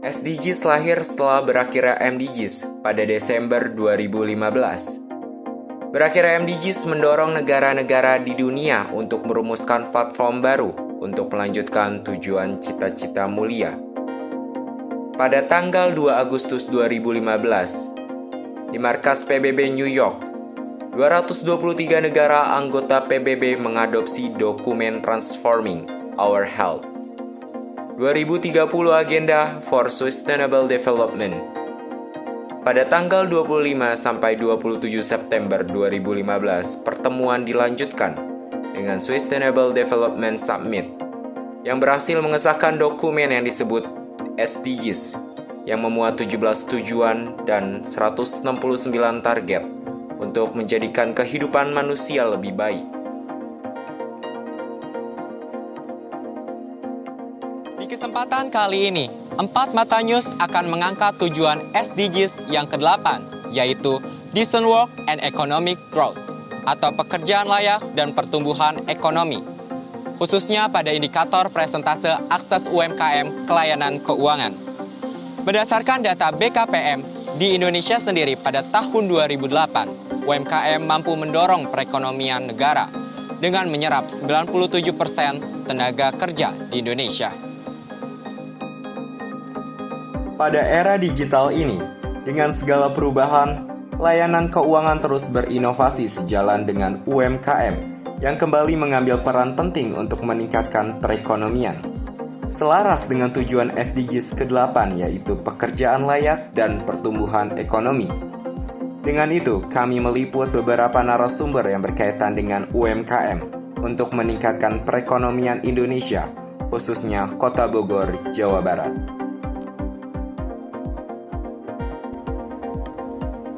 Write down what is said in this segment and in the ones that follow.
SDGs lahir setelah berakhirnya MDGs pada Desember 2015. Berakhirnya MDGs mendorong negara-negara di dunia untuk merumuskan platform baru untuk melanjutkan tujuan cita-cita mulia. Pada tanggal 2 Agustus 2015, di markas PBB New York, 223 negara anggota PBB mengadopsi dokumen Transforming Our Health 2030 Agenda for Sustainable Development. Pada tanggal 25 sampai 27 September 2015, pertemuan dilanjutkan dengan Sustainable Development Summit yang berhasil mengesahkan dokumen yang disebut SDGs yang memuat 17 tujuan dan 169 target untuk menjadikan kehidupan manusia lebih baik. Di kesempatan kali ini, 4 Mata News akan mengangkat tujuan SDGs yang ke-8, yaitu Decent Work and Economic Growth, atau pekerjaan layak dan pertumbuhan ekonomi, khususnya pada indikator presentase akses UMKM ke layanan keuangan. Berdasarkan data BKPM, di Indonesia sendiri pada tahun 2008, UMKM mampu mendorong perekonomian negara dengan menyerap 97% tenaga kerja di Indonesia. Pada era digital ini, dengan segala perubahan, layanan keuangan terus berinovasi sejalan dengan UMKM yang kembali mengambil peran penting untuk meningkatkan perekonomian. Selaras dengan tujuan SDGs ke-8 yaitu pekerjaan layak dan pertumbuhan ekonomi. Dengan itu, kami meliput beberapa narasumber yang berkaitan dengan UMKM untuk meningkatkan perekonomian Indonesia, khususnya Kota Bogor, Jawa Barat.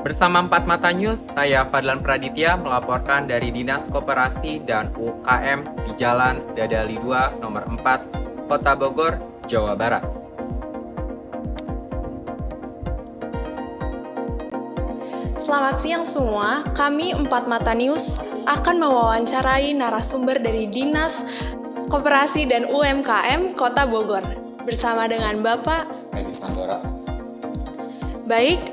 Bersama 4 Mata News, saya Fadlan Praditya melaporkan dari Dinas Koperasi dan UKM di Jalan Dadali 2 nomor 4, Kota Bogor, Jawa Barat. Selamat siang semua, kami 4 Mata News akan mewawancarai narasumber dari Dinas Koperasi dan UMKM Kota Bogor bersama dengan Bapak Edi Sanggara. Baik,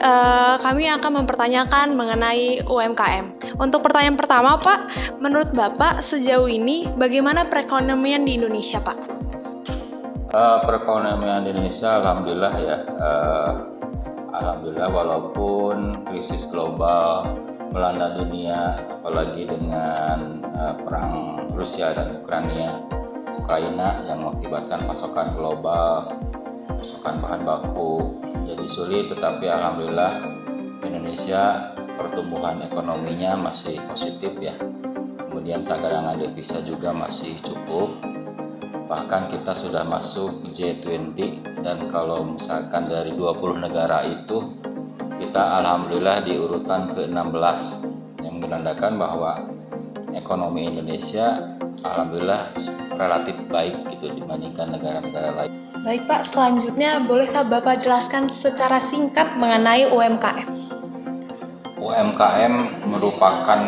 kami akan mempertanyakan mengenai UMKM. Untuk pertanyaan pertama, Pak, menurut Bapak sejauh ini bagaimana perekonomian di Indonesia, Pak? Perekonomian di Indonesia alhamdulillah ya, alhamdulillah walaupun krisis global melanda dunia, apalagi dengan perang Rusia dan Ukraina yang mengakibatkan pasokan global, pasokan bahan baku jadi sulit, tetapi alhamdulillah Indonesia pertumbuhan ekonominya masih positif ya. Kemudian cadangan devisa juga masih cukup. Bahkan kita sudah masuk G20 dan kalau misalkan dari 20 negara itu kita alhamdulillah di urutan ke-16 yang menandakan bahwa ekonomi Indonesia alhamdulillah relatif baik gitu dibandingkan negara-negara lain. Baik Pak, selanjutnya bolehkah Bapak jelaskan secara singkat mengenai UMKM? UMKM merupakan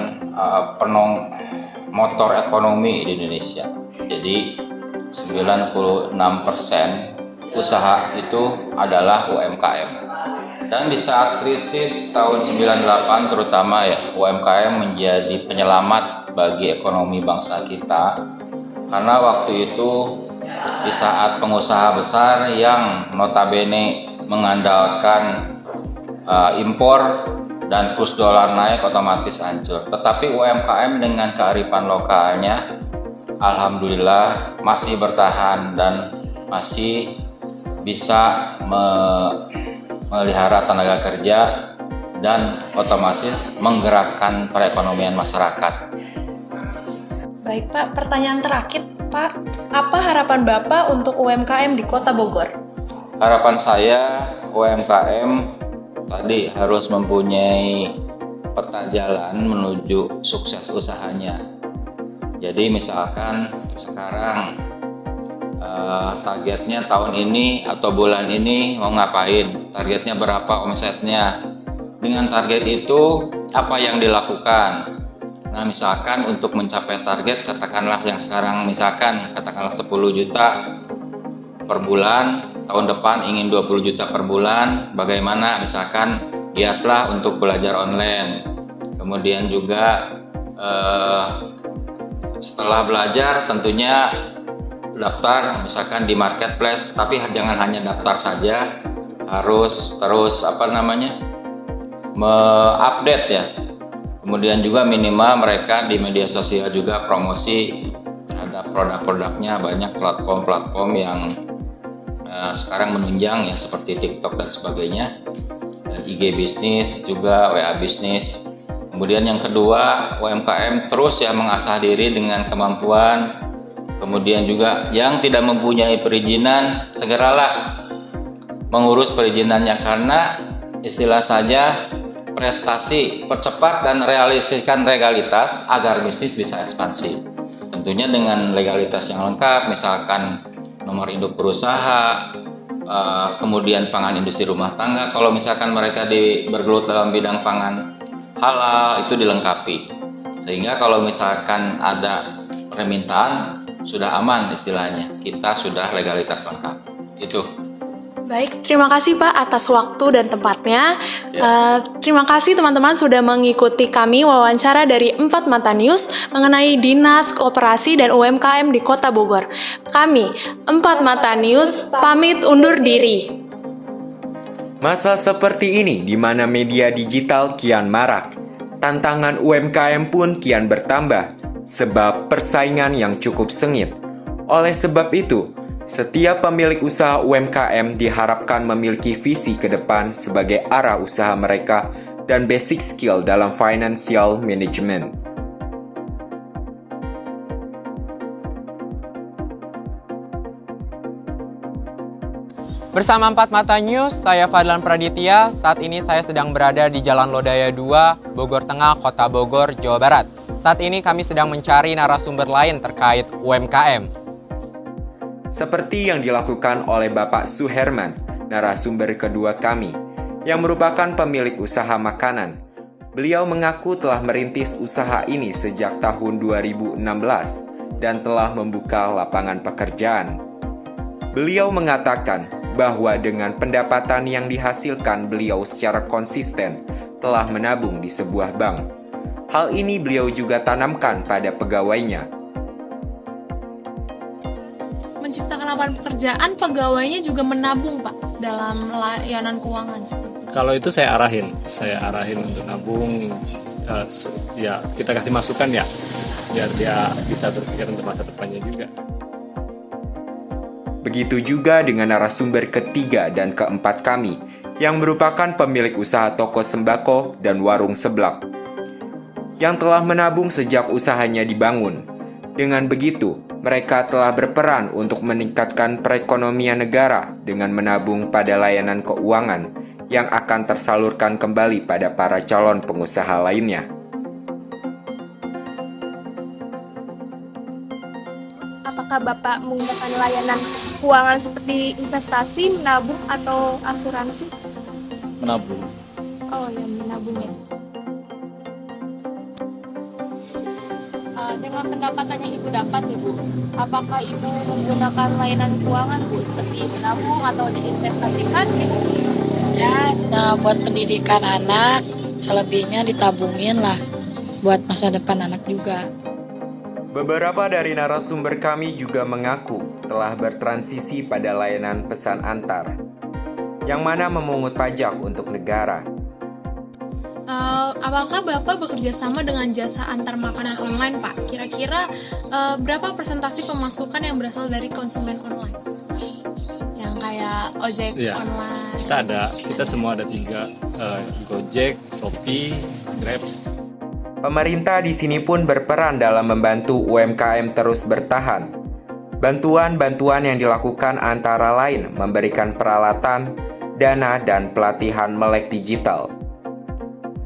motor ekonomi di Indonesia. Jadi 96% usaha itu adalah UMKM. Dan di saat krisis tahun 98 terutama ya, UMKM menjadi penyelamat bagi ekonomi bangsa kita. Karena waktu itu di saat pengusaha besar yang notabene mengandalkan impor dan kurs dolar naik otomatis hancur. Tetapi UMKM dengan kearifan lokalnya alhamdulillah masih bertahan dan masih bisa melihara tenaga kerja dan otomatis menggerakkan perekonomian masyarakat. Baik Pak, pertanyaan terakhir Pak, apa harapan Bapak untuk UMKM di Kota Bogor? Harapan saya UMKM tadi harus mempunyai peta jalan menuju sukses usahanya. Jadi misalkan sekarang targetnya tahun ini atau bulan ini mau ngapain, targetnya berapa omsetnya. Dengan target itu apa yang dilakukan. Nah misalkan untuk mencapai target katakanlah yang sekarang misalkan katakanlah 10 juta per bulan, tahun depan ingin 20 juta per bulan, bagaimana misalkan giatlah untuk belajar online. Kemudian juga setelah belajar tentunya daftar misalkan di marketplace, tapi jangan hanya daftar saja, harus terus update ya. Kemudian juga minimal mereka di media sosial juga promosi terhadap produk-produknya. Banyak platform-platform yang sekarang menunjang ya, seperti TikTok dan sebagainya, dan IG bisnis juga, WA bisnis. Kemudian yang kedua, UMKM terus ya mengasah diri dengan kemampuan. Kemudian juga yang tidak mempunyai perizinan, segeralah mengurus perizinannya, karena istilah saja prestasi, percepat dan realisasikan legalitas agar bisnis bisa ekspansi. Tentunya dengan legalitas yang lengkap, misalkan nomor induk berusaha, kemudian pangan industri rumah tangga. Kalau misalkan mereka bergelut dalam bidang pangan halal, itu dilengkapi. Sehingga kalau misalkan ada permintaan, sudah aman istilahnya. Kita sudah legalitas lengkap. Itu. Baik, terima kasih Pak atas waktu dan tempatnya. Terima kasih teman-teman sudah mengikuti kami wawancara dari 4 Mata News mengenai Dinas Koperasi dan UMKM di Kota Bogor. Kami, 4 Mata News, pamit undur diri. Masa seperti ini di mana media digital kian marak, tantangan UMKM pun kian bertambah sebab persaingan yang cukup sengit. Oleh sebab itu, setiap pemilik usaha UMKM diharapkan memiliki visi ke depan sebagai arah usaha mereka dan basic skill dalam financial management. Bersama 4 Mata News, saya Fadlan Praditya. Saat ini saya sedang berada di Jalan Lodaya 2, Bogor Tengah, Kota Bogor, Jawa Barat. Saat ini kami sedang mencari narasumber lain terkait UMKM. Seperti yang dilakukan oleh Bapak Suherman, narasumber kedua kami, yang merupakan pemilik usaha makanan. Beliau mengaku telah merintis usaha ini sejak tahun 2016 dan telah membuka lapangan pekerjaan. Beliau mengatakan bahwa dengan pendapatan yang dihasilkan beliau secara konsisten telah menabung di sebuah bank. Hal ini beliau juga tanamkan pada pegawainya. Menciptakan lapangan pekerjaan, pegawainya juga menabung Pak dalam layanan keuangan seperti itu. Kalau itu saya arahin untuk nabung, ya kita kasih masukan ya, biar dia bisa berpikir untuk masa depannya juga. Begitu juga dengan narasumber ketiga dan keempat kami, yang merupakan pemilik usaha toko sembako dan warung seblak, yang telah menabung sejak usahanya dibangun. Dengan begitu, mereka telah berperan untuk meningkatkan perekonomian negara dengan menabung pada layanan keuangan yang akan tersalurkan kembali pada para calon pengusaha lainnya. Apakah Bapak menggunakan layanan keuangan seperti investasi, menabung, atau asuransi? Menabung. Oh ya, menabung ya. Dengan pendapatan yang Ibu dapat, Ibu, apakah Ibu menggunakan layanan keuangan, Bu, seperti menabung atau diinvestasikan? Ya, buat pendidikan anak, selebihnya ditabungin lah buat masa depan anak juga. Beberapa dari narasumber kami juga mengaku telah bertransisi pada layanan pesan antar, yang mana memungut pajak untuk negara. Apakah Bapak bekerja sama dengan jasa antar makanan online, Pak? Kira-kira berapa persentase pemasukan yang berasal dari konsumen online? Yang kayak ojek online. Kita semua ada 3, Gojek, Shopee, Grab. Pemerintah di sini pun berperan dalam membantu UMKM terus bertahan. Bantuan-bantuan yang dilakukan antara lain memberikan peralatan, dana, dan pelatihan melek digital.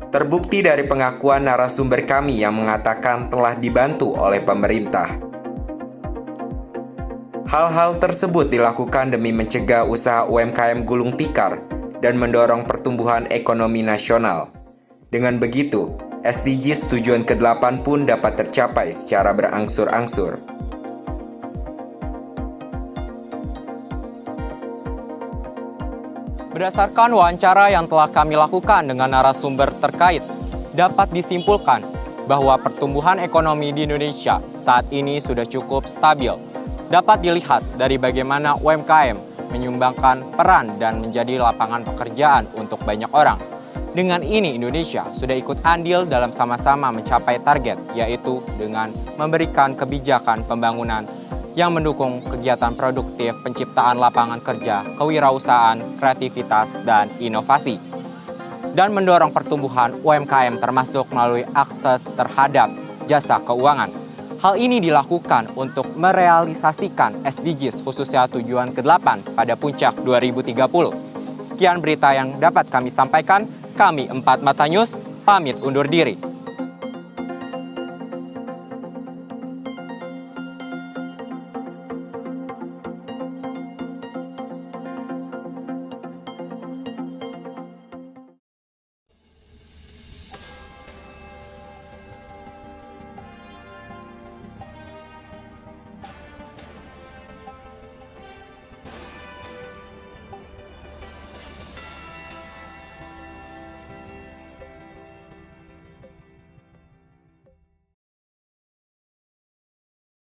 Terbukti dari pengakuan narasumber kami yang mengatakan telah dibantu oleh pemerintah. Hal-hal tersebut dilakukan demi mencegah usaha UMKM gulung tikar dan mendorong pertumbuhan ekonomi nasional. Dengan begitu, SDGs tujuan ke-8 pun dapat tercapai secara berangsur-angsur. Berdasarkan wawancara yang telah kami lakukan dengan narasumber terkait, dapat disimpulkan bahwa pertumbuhan ekonomi di Indonesia saat ini sudah cukup stabil. Dapat dilihat dari bagaimana UMKM menyumbangkan peran dan menjadi lapangan pekerjaan untuk banyak orang. Dengan ini Indonesia sudah ikut andil dalam sama-sama mencapai target, yaitu dengan memberikan kebijakan pembangunan yang mendukung kegiatan produktif, penciptaan lapangan kerja, kewirausahaan, kreativitas, dan inovasi. Dan mendorong pertumbuhan UMKM termasuk melalui akses terhadap jasa keuangan. Hal ini dilakukan untuk merealisasikan SDGs khususnya tujuan ke-8 pada puncak 2030. Sekian berita yang dapat kami sampaikan. Kami 4 Mata News pamit undur diri.